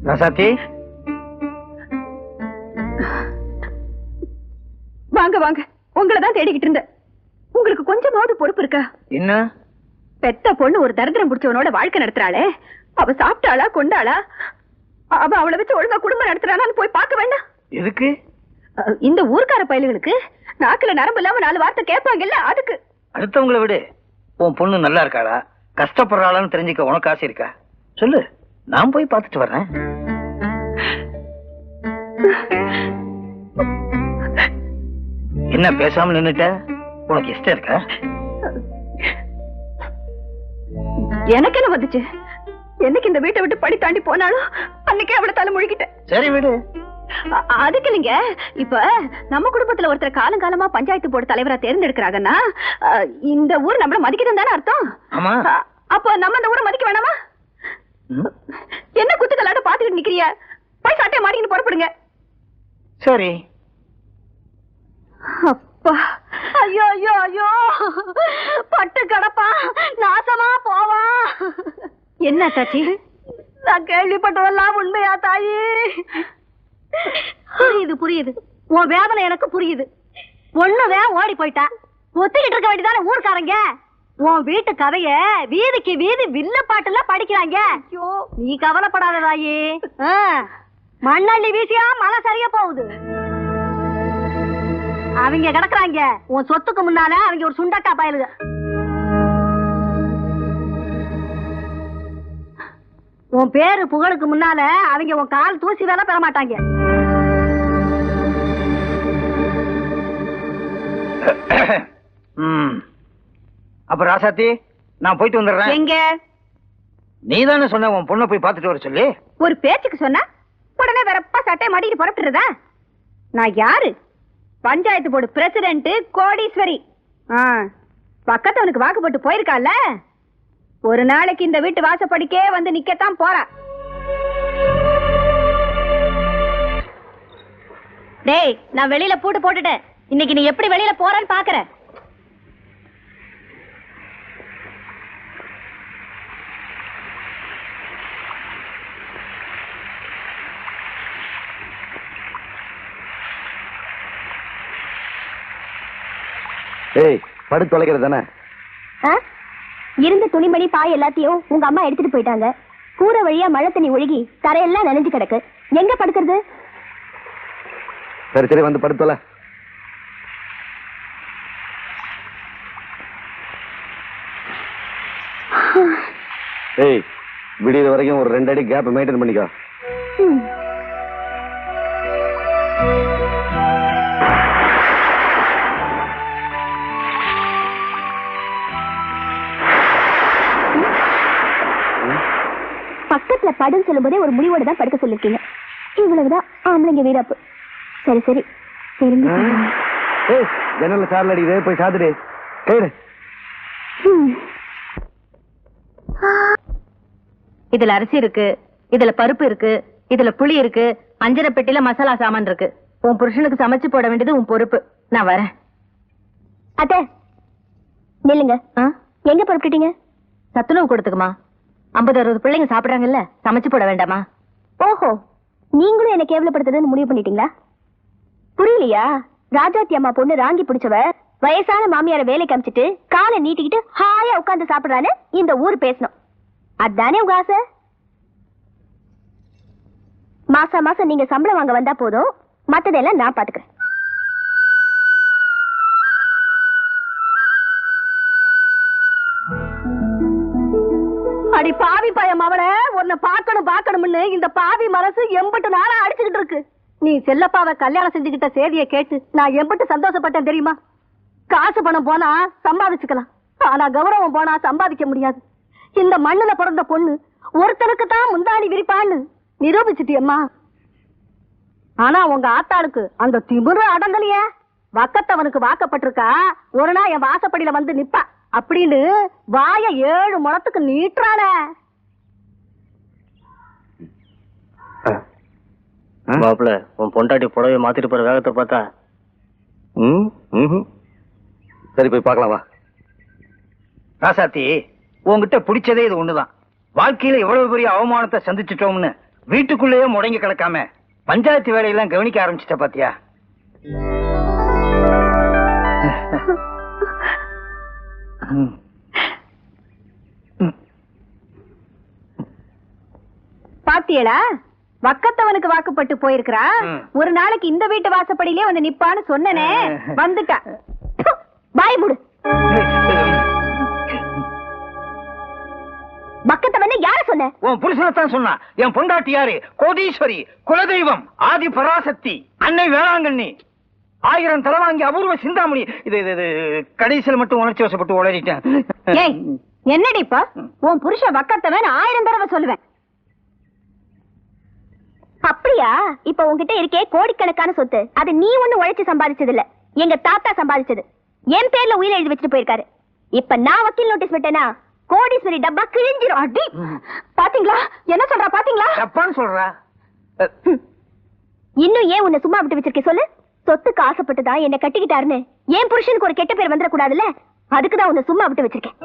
ராசாத்தி, வாங்க வாங்க. உங்களை தான் தேடிக்கிட்டு இருந்தேன். உங்களுக்கு கொஞ்சமாவது பொறுப்பு இருக்கா? என்ன? பெத்த பொண்ணு ஒரு தரித்திரம் பிடிச்சவனோட வாழ்க்கை நடத்துறாளே, அவ சாப்பிட்டாளா கொண்டாளா? அவ அவளை வச்சு ஒழுங்கா குடும்பம் நடத்துறாளான்னு போய் பார்க்க வேண்டாம்? எதுக்கு? இந்த ஊர்க்கார பயலுகளுக்கு நாக்குல நரம்பு இல்லாம 4 வார்த்தை கேட்பாங்கல்ல, அதுக்கு. அடுத்தவங்களை விடு. உன் பொண்ணு நல்லா இருக்காளா, கஷ்டப்படுறாளான்னு தெரிஞ்சுக்க உனக்கு ஆசை இருக்கா? சொல்லு, நான் போய் பார்த்துட்டு வர்றேன். என்ன பேசாம நின்னுட்ட? உனக்கு இஷ்டம் இருக்கா? எனக்கு என்ன வந்துச்சு? என்னைக்கு இந்த வீட்டை விட்டு படி தாண்டி போனாலும் அன்னைக்கே அவளை தலை முழுகிட்டேன். சரி விடு. அதுக்கு இல்லைங்க, இப்ப நம்ம குடும்பத்துல ஒருத்தர் காலங்காலமா பஞ்சாயத்து போர்டு தலைவரா தேர்ந்தெடுக்கிறாங்கன்னா இந்த ஊர் நம்மள மதிக்கிறது தானே அர்த்தம். ஆமா. அப்ப நம்ம இந்த ஊரை மதிக்க வேணாமா? என்ன குத்துக்கலாட்ட பாத்துக்கிட்டு நிக்கிறிய? போய் சட்டையை மாட்டிக்கிட்டு புறப்படுங்க. சரி. அப்பா, ஐயோ ஐயோ ஐயோ, பட்டு கடப்பா, நாசமா போவா. என்ன தாச்சி? நான் கேள்விப்பட்டதெல்லாம் உண்மையா தாயி? புரியுது புரியுது, உன் வேதனை எனக்கு புரியுது. ஒண்ணுவே ஓடி போயிட்டா, ஒத்துக்கிட்டு இருக்க வேண்டியதானே ஊர்க்காரங்க. உன் வீட்டு கதைய வீதிக்கு வீதி வில்ல பாட்டுல படிக்கிறாங்க. நீ கவலைப்படாத தாயி, மண்ணள்ளி வீசியா மழை சரியா போகுது. அவங்க கிடக்குறாங்க உன் சொத்துக்கு முன்னால, அவங்க ஒரு சுண்டக்கா பயலுங்க. உன் பேரு புகழுக்கு முன்னால அவங்க உன் கால் தூசி வேலை பெற மாட்டாங்க. அப்ப ராசாத்தி, நான் போயிட்டு வந்துடுறேன். எங்க? நீ தானே சொன்ன உன் பொண்ணை போய் பார்த்துட்டு வர சொல்லி. ஒரு பேச்சுக்கு சொன்னா உடனே வரப்பா சட்டை மாட்டிட்டு புறப்பட்டுறதா? நான் யாரு? Panchayat board president Kodeeswari. பக்கத்தவனுக்கு வாக்கு போட்டு போயிருக்கால, ஒரு நாளைக்கு இந்த வீட்டு வாசப்படிக்கே வந்து நிக்கத்தான் போறா. டேய், நான் வெளியில பூட்டு போட்டுட்டேன். இன்னைக்கு நீ எப்படி வெளியில போறன்னு பாக்குறேன். ஏய், படுத்து தொலைக்கிறது தானே? இருந்த துணிமணி பாய் எல்லாத்தையும் உங்க அம்மா எடுத்துட்டு போயிட்டாங்க. கூரை வழியா மழை தண்ணி ஒழுகி தரையெல்லாம் நனைஞ்சு கிடக்கு. எங்க படுக்கிறது? சரி சரி, வந்து படுத்தல. ஏய், விடிய வரைக்கும் ஒரு 2 அடி கேப் மெயின்டைன் பண்ணிக்கோ. பக்கத்துல படுன்னு சொல்லும் போதே ஒரு முடிவோட தான் படுக்க சொல்லிருக்கீங்க. இவ்வளவுதான் ஆம்பளைங்க வீராப்பு. சரி சரி சரிங்க. ஏய், ஜன்னல்ல சாரல் அடிக்குது, போய் சாத்துடு. கேடு. இதுல அரிசி இருக்கு, இதுல பருப்பு இருக்கு, இதுல புளி இருக்கு, அஞ்சரை பெட்டில மசாலா சாமான் இருக்கு. உன் புருஷனுக்கு சமைச்சு போட வேண்டியது உன் பொறுப்பு. நான் வரேன். அத்தை நில்லுங்க. எங்க புறப்பட்டுட்டீங்க? சத்துணவு கொடுத்துக்குமா? 50-60 பிள்ளைங்க சாப்பிடுறாங்கல்ல, சமைச்சு போட வேண்டாமா? ஓஹோ, நீங்களும் என்ன கேவலப்படுத்துறதுன்னு முடிவு பண்ணிட்டீங்களா? புரியலையா? ராஜாத்தி அம்மா பொண்ணு ராங்கி பிடிச்சவ வயசான மாமியார வேலைக்கு அமிச்சிட்டு காலை நீட்டிக்கிட்டு ஹாயா உட்கார்ந்து சாப்பிடுறான்னு இந்த ஊர் பேசணும். அதானே உங்க ஆசை? மாசம் மாசம் நீங்க சம்பளம் வாங்க வந்தா போதும், மத்ததெல்லாம் நான் பாத்துக்கிறேன். அடி பாவி பயம், அவளை உன்னை பார்க்கணும் பார்க்கணும்னு இந்த பாவி மனசு எம்பட்டு நாளா அடிச்சுக்கிட்டு இருக்கு. நீ செல்லப்பாவை கல்யாணம் செஞ்சுக்கிட்ட செய்தியை கேட்டு நான் எம்பட்டு சந்தோஷப்பட்டேன் தெரியுமா? காசு பணம் போனா சம்பாதிச்சுக்கலாம், ஆனா கௌரவம் போனா சம்பாதிக்க முடியாது. இந்த மண்ணுல பிறந்த பொண்ணு ஒருத்தனுக்கு தான் முந்தாணி விரிப்பான்னு நிரூபிச்சுட்டியம்மா. ஆனா உங்க ஆத்தாளுக்கு அந்த திமிரு அடங்கலையே. வக்கத்தவனுக்கு வாக்கப்பட்டிருக்கா, ஒரு நாள் என் வாசப்படியில வந்து நிப்பா அப்படின்னு வாய 7 முழத்துக்கு நீட்டுறாள. மாப்பிள்ள, உன் பொண்டாட்டி புடவை மாத்திட்டு போற வேகத்தை பார்த்தா. சரி, போய் பார்க்கலாம் வா. ராசாத்தி, உன்கிட்ட பிடிச்சதே இது ஒண்ணுதான். வாழ்க்கையில எவ்வளவு பெரிய அவமானத்தை சந்திச்சிட்டோம்னு வீட்டுக்குள்ளேயே முடங்கி கிடக்காம பஞ்சாயத்து வேலையெல்லாம் கவனிக்க ஆரம்பிச்சிட்ட பாத்தியா? பாத்தியலா, வக்கத்தவனுக்கு வாக்குப்பட்டு போயிருக்கிறா. ஒரு நாளைக்கு இந்த வீட்டு வாசப்படியிலே வந்து நிப்பான்னு சொன்னனே, வந்துட்டா. பாய் முடு. வக்கத்தவன யார சொன்ன? உன் புருஷனத்தான் சொன்னா. என் பொண்டாட்டி யாரு? கோடீஸ்வரி, குலதெய்வம், ஆதி பராசக்தி, அன்னை வேளாங்கண்ணி, 1000 தலை வாங்கி அபூர்வ சிந்தாமணி. இது கடைசியில் மட்டும் உணர்ச்சி வசப்பட்டு உளறிட்டேன். ஏய், என்னடி இப்ப உன் புருஷன் வக்கத்தவன் 1000 தடவை சொல்லுவேன். அப்படியா? இப்ப உன்கிட்ட இருக்கே கோடிக்கணக்கான சொத்து, அது நீ ஒண்ணு உழைச்சு சம்பாதிச்சது இல்ல, எங்க தாத்தா சம்பாதிச்சது. என் பேர்ல உயிரை எழுதி வச்சுட்டு போயிருக்காரு. இப்ப நான் வக்கீல் நோட்டீஸ் விட்டேனா கோடீஸ்வரி டப்பா கிழிஞ்சிரும். அடி, பாத்தீங்களா என்ன சொல்றா? பாத்தீங்களா தப்பான்னு சொல்றா. இன்னும் ஏன் உன்னை சும்மா விட்டு வச்சிருக்கே சொல்லு? சொத்துக்கு ஆசைப்பட்டுதான் என்ன கட்டிக்கிட்டாருன்னு என் புருஷனுக்கு ஒரு கெட்ட பேர் வந்துடக்கூடாதுல்ல, அதுக்குதான் உன்னை சும்மா விட்டு வச்சிருக்கேன்.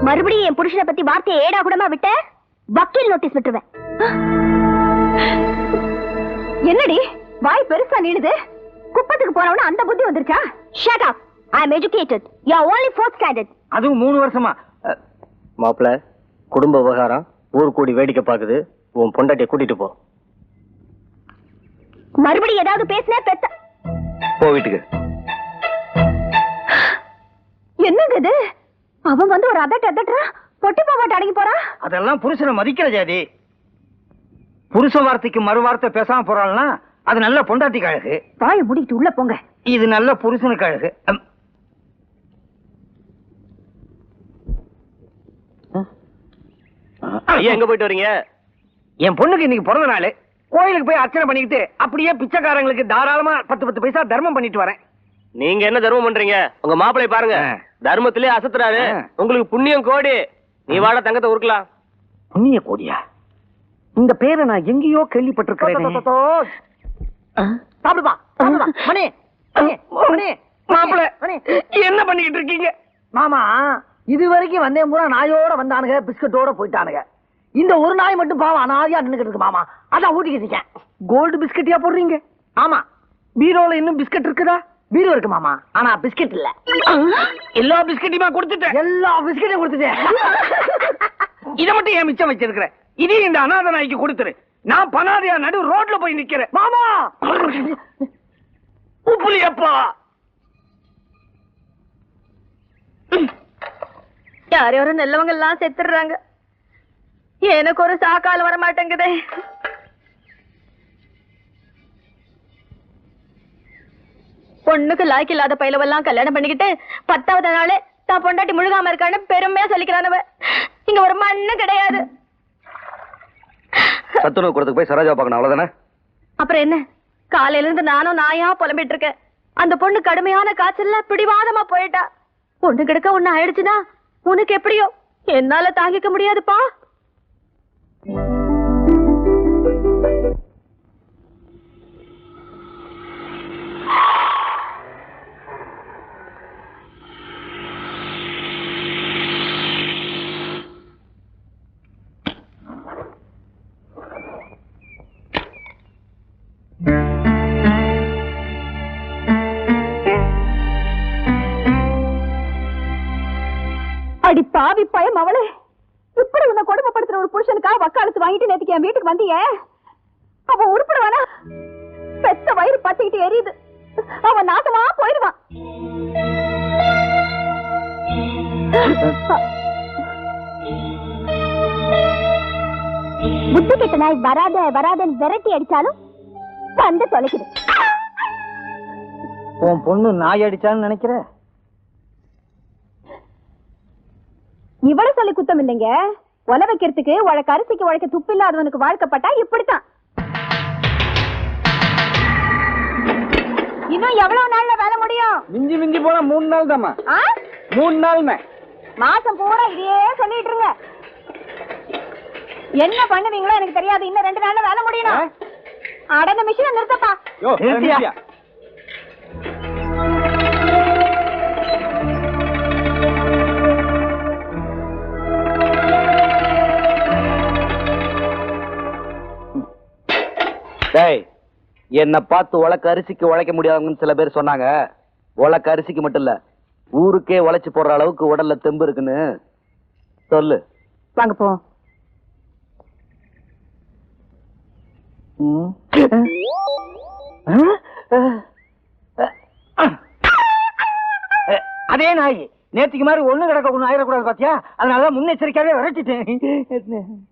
மறுபடியும் என் புருஷனை பத்தி வார்த்தையை ஏடா கூடமா விட்ட வக்கீல் நோட்டீஸ் விட்டுருவேன். என்னடி வாய் பெருசா நீளுது? குப்பத்துக்கு போனவன அந்த புத்தி வந்துருச்சா? Shut up. I am educated. You are only 4th standard. அதுவும் 3 வருஷமா. மாப்பிள்ள, குடும்ப விவகாரம் ஊர் கூடி வேடிக்கை பாக்குது. உன் பொண்டாட்டியை கூட்டிட்டு போ. மறுபடியும் ஏதாவது பேசினா பெத்த போ வீட்டுக்கு. என்னங்க இது? அவன் வந்து ஒரு அதட்டுறா, பொட்டி போட்டு அடங்கி போறா. அதெல்லாம் புருஷனை மதிக்கிற ஜாதி. புருஷ வார்த்தைக்கு மறு வார்த்தை பேசாம போறாள்னா அது நல்ல பொண்டாட்டிக்கு அழகு. வாயை முடிக்கிட்டு உள்ள போங்க. இது நல்ல புருஷனுக்கு அழகு. எங்க போயிட்டு வரீங்க? என் பொண்ணுக்கு இன்னைக்கு பிறந்த நாள். கோயிலுக்கு போய் அர்ச்சனை பண்ணிக்கிட்டு அப்படியே பிச்சைக்காரங்களுக்கு தாராளமா 10 பைசா தர்மம் பண்ணிட்டு வரேன். நீங்க என்ன தர்மம் பண்றீங்க? உங்க மாப்பிள்ளை பாருங்க, தர்மத்திலே அசத்துறாரு. உங்களுக்கு புண்ணியம் கோடி. நீ வாட தங்கத்தை உருக்கலாம். புண்ணிய கோடியா? இந்த பேரை நான் எங்கேயோ கேள்விப்பட்டிருக்கிறேன். என்ன பண்ணிக்கிட்டு இருக்கீங்க மாமா? இது வரைக்கும் வந்தே பூரா நாயோட வந்தானுங்க, பிஸ்கட்டோட போயிட்டானுங்க. இந்த ஒரு நாய் மட்டும் பாவம் அனாதையா நின்னுக்கிட்டு இருக்கு மாமா. அதான் ஊட்டிக்கிட்டு இருக்கேன். கோல்டு பிஸ்கட்டியா போடுறீங்க? ஆமா. பீரோல இன்னும் பிஸ்கட் இருக்குதா? பீரோ இருக்கு மாமா, ஆனா பிஸ்கட் இல்ல. எல்லா பிஸ்கட்டையுமா கொடுத்துட்டேன். எல்லா பிஸ்கட்டையும் கொடுத்துட்டேன். இதை மட்டும் ஏன் மிச்சம் வச்சிருக்கிறேன்? இதையும் இந்த அநாத நாய்க்கு கொடுத்துரு. நான் பனாதையா நடு ரோட்ல போய் நிக்கிறேன். மாமா உப்புலியப்பா. யார் யாரும் நல்லவங்க எல்லாம் செத்துடுறாங்க. எனக்கு ஒரு சாக்கால வர மாட்டேங்குதே. பொண்ணுக்கு லாய்க்கு இல்லாத பயிலவெல்லாம் கல்யாணம் பண்ணிக்கிட்டு 10வது நாளே தான் பொண்டாட்டி முழுகாம இருக்கான்னு பெருமையா சொல்லிக்கிறானவ. இங்க ஒரு மண்ணு கிடையாது. சத்துணவு கூடத்துக்கு போய் சரோஜா பார்க்கணும், அவ்வளவுதானே? அப்புறம் என்ன, காலையில இருந்து நானும் நாயா புலம்பிட்டு இருக்கேன். அந்த பொண்ணு கடுமையான காய்ச்சல்ல பிடிவாதமா போயிட்டா. பொண்ணு கிடக்க ஒண்ணு ஆயிடுச்சுன்னா உனக்கு எப்படியோ, என்னால தாங்கிக்க முடியாதுப்பா. அடி பாவி பயம் அவளே, இப்படி உன்னை கொடுமைப்படுத்துற ஒரு புருஷனுக்காக வக்காலத்து வாங்கிட்டு நேத்துக்கு என் வீட்டுக்கு வந்தீங்க. அவன் உருப்பிடுவானா? பெத்த வயிறு பத்திக்கிட்டு எரியுது. அவன் நாசமா போயிடுவான். புத்தி கெட்ட நாய் வராத வராதன்னு விரட்டி அடிச்சாலும் வந்து தொலைக்குது. உன் பொண்ணு நாய் அடிச்சான்னு நினைக்கிற? இவ்வளவு சொல்லி குத்தம் இல்லைங்க. ஒல வைக்கிறதுக்கு உழக்க அரிசிக்கு உழைக்க துப்பு இல்லாதவனுக்கு வாழ்க்கப்பட்டா இப்படித்தான். இன்னும் எவ்வளவு நாள்ல வேலை முடியும்? மிஞ்சி மிஞ்சி போனா 3 நாள் தாமா. 3 நாள் மாசம் பூரா இதையே சொல்லிட்டு இருங்க. என்ன பண்ணுவீங்களோ எனக்கு தெரியாது. இன்னும் 2 நாள்ல வேலை முடியணும். அடங்க மிஷினை நிறுத்தப்பா. நிறுத்தியா? டேய், என்ன பார்த்து உலக்க அரிசிக்கு உழைக்க முடியாதுன்னு சில பேர் சொன்னாங்க. உலக்க அரிசிக்கு மட்டும் இல்ல, ஊருக்கே உழைச்சு போடுற அளவுக்கு உடல்ல தெம்பு இருக்குன்னு சொல்லு. வாங்க போ. அதே நாய் நேற்றுக்கு மாதிரி ஒண்ணு கிடக்க ஒண்ணு ஆயிடக்கூடாது பாத்தியா, அதனாலதான் முன்னெச்சரிக்கையாவே விரட்டிட்டேன்.